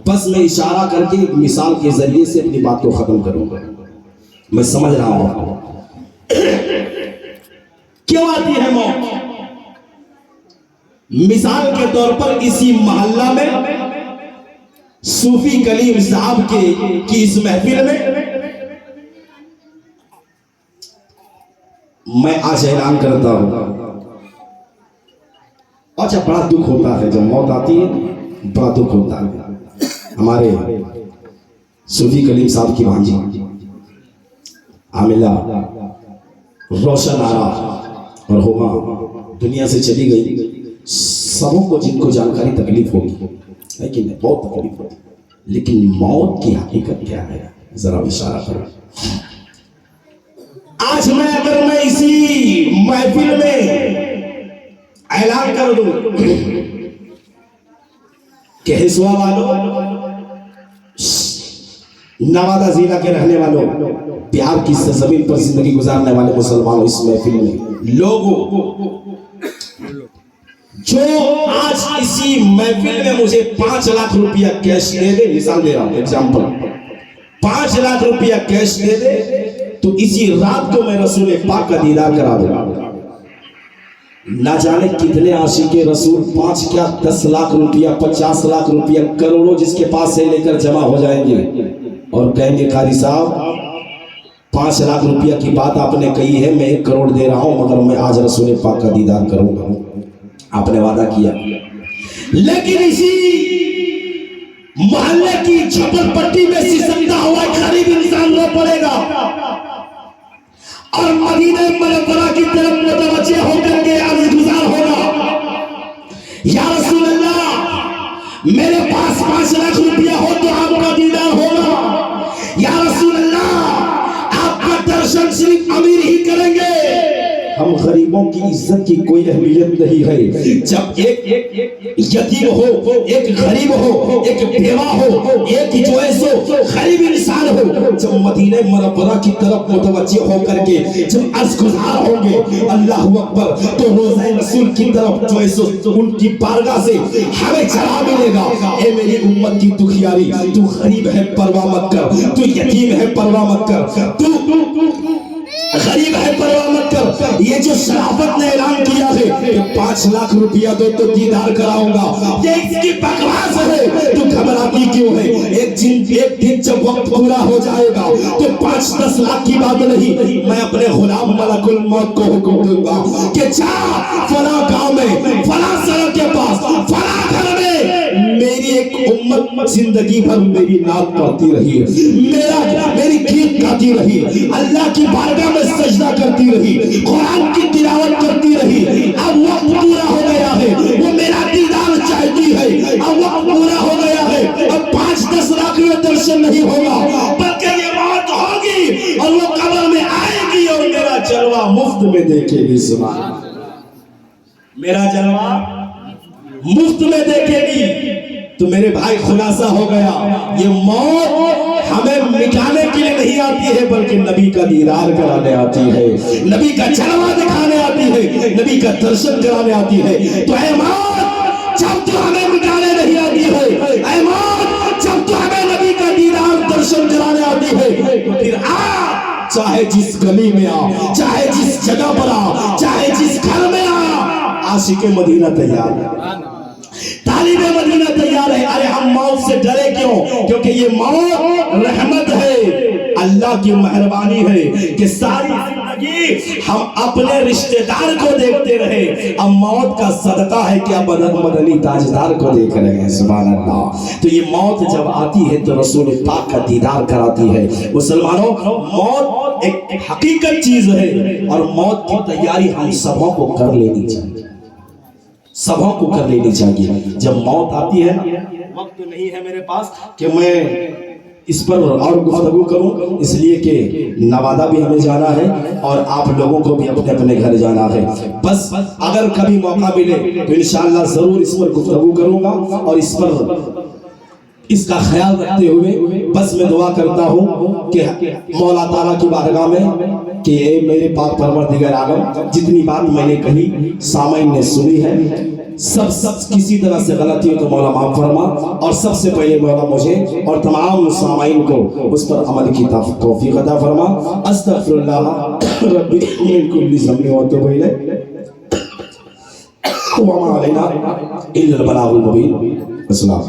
बस मैं इशारा करके एक मिसाल के जरिए से अपनी बात को खत्म करूंगा। मैं समझ रहा हूं क्यों आती है मौत। मिसाल के तौर पर इसी मोहल्ला में सूफी कलीम साहब की इस महफिल में मैं आज ऐलान करता हूं। अच्छा, बड़ा दुख होता है जब मौत आती है, बड़ा दुख होता है। हमारे सूफी कलीम साहब की भांजी आमिला रोशन आरा और होमा दुनिया से चली गई। सबों को जिनको जानकारी तकलीफ होगी, है कि नहीं, बहुत तकलीफ होगी, लेकिन मौत की हकीकत क्या है जरा इशारा करो। आज अगर मैं इसी महफिल में ऐलान कर दूं कि हिस्सा वालों, नवादा जिला के रहने वालों, बिहार की सरजमीन पर जिंदगी गुजारने वाले मुसलमानों, इस महफिल में लोगों जो आज इसी महफिल में मुझे 5 लाख रुपया कैश दे दे, मिसाल दे रहा हूं, एग्जांपल, 5 लाख रुपया कैश दे दे, तो इसी रात को मैं रसूल पाक का दीदार करा दूंगा। ना जाने कितने आशिके रसूल 5 क्या 10 लाख रुपया, 50 लाख रुपया, करोड़ों जिसके पास से लेकर जमा हो जाएंगे और कहेंगे कारी साहब 5 लाख रुपया की बात आपने कही है, मैं 1 करोड़ दे रहा हूं, मगर मैं आज रसूल पाक का दीदार करूंगा। आपने वादा किया, लेकिन इसी मोहल्ले की झोपड़पट्टी में सिसकता हुआ गरीब इंसान रो पड़ेगा और मदीने मुनव्वरा की तरफ मुतवज्जे होकर के अर्ज गुजार होगा, या रसूल अल्लाह मेरे पास 5 लाख रुपया हो तो आपका दीदार होगा। या रसूल अल्लाह आपका दर्शन सिर्फ अमीर ही करेंगे, हम गरीबों की इज्जत की कोई अहमियत नहीं है। जब एक यतीम हो, एक गरीब हो, एक बेवा हो, एक जो है सो गरीब इंसान हो, जब मदीने मुनव्वरा की तरफ मुतवज्जे होकर के जब अर्ज गुजार होंगे अल्लाहु अकबर, तो रोज़े रसूल की तरफ जो है सो उनकी बारगाह से हमें जवाब मिलेगा, ए मेरी उम्मत की दुखियारी, तू गरीब है परवाह मत कर, तू यतीम है परवाह मत कर, तू गरीब है परवाह मत कर। ये जो शराफत ने ऐलान किया है कि 5 लाख रुपया दो तो दीदार कराऊंगा, ये इसकी बकवास है। तू घबराती क्यों है? एक दिन जब वक्त पूरा हो जाएगा तो 5-10 लाख की बात नहीं, मैं अपने गुलाम मलकुल मौत को हुक्म दूंगा कि जा फला गांव में, फला सड़क के पास, फला घर में मेरी एक उम्मत जिंदगी भर मेरी नात पढ़ती रही, मेरी गीत गाती रही, अल्लाह की बारगाह में सजदा करती रही, कुरान की तिलावत करती रही। अब वक्त पूरा हो गया है, वो मेरा दीदार चाहती है, अब वक्त पूरा हो गया है, अब 5-10 लाख में दर्शन नहीं होगा, बल्कि ये मौत होगी और वो कब्र में आएगी और मेरा जलवा मुफ्त में देखेगी। सुभान अल्लाह, मेरा जलवा मुफ्त में देखेगी। तो मेरे भाई खुलासा हो गया, ये मौत हमें मिटाने के लिए नहीं आती है, बल्कि नबी का दीदार कराने आती है, नबी का जलवा दिखाने आती है, नबी का दर्शन कराने आती है। तो ऐ मौत, जब तो हमें मिटाने नहीं आती है, ऐ मौत जब तो हमें नबी का दीदार दर्शन कराने आती है, तो फिर आ, चाहे जिस गली में आ, चाहे जिस जगह पर आ, चाहे जिस घर में आ, आशिके मदीना तैयार है, तालिबे मदीना तैयार है। अरे हम मौत से डरे क्यों? क्योंकि ये मौत रहमत है, अल्लाह की मेहरबानी है कि सारी जिंदगी हम अपने रिश्तेदार को देखते रहे, अब मौत का सदका है कि अब मदनी ताजदार को देख रहे हैं। सुभान अल्लाह। तो ये मौत जब आती है तो रसूल पाक का दीदार कराती है। मुसलमानों, मौत एक हकीकत चीज है और मौत की तैयारी हम सबों को कर लेनी चाहिए, सबों को कर लेनी चाहिए। जब मौत आती है, वक्त तो नहीं है मेरे पास कि मैं इस पर और गुफ्तगू करूं, इसलिए कि नवादा भी हमें जाना है और आप लोगों को भी अपने अपने घर जाना है। बस अगर कभी मौका मिले तो इंशाअल्लाह जरूर इस पर गुफ्तगू करूंगा और इस पर इसका ख्याल रखते हुए बस मैं दुआ करता हूँ कि मौला ताला की बारगाह में कि मेरे पाक परवरदिगार आलम, जितनी बात मैंने कही सामाइन ने सुनी है, सब किसी तरह से गलती हो तो मौला माफ फरमा, और सबसे पहले मौला मुझे और तमाम सामाइन को उस पर अमल की तौफीक अता फरमा। अस्तगफिरुल्लाह रब्बी मिन कुल्ली ज़म्बिन व अतूबु इलैह व मा अलैना इल्लल बलागुल मुबीन। अस्सलाम।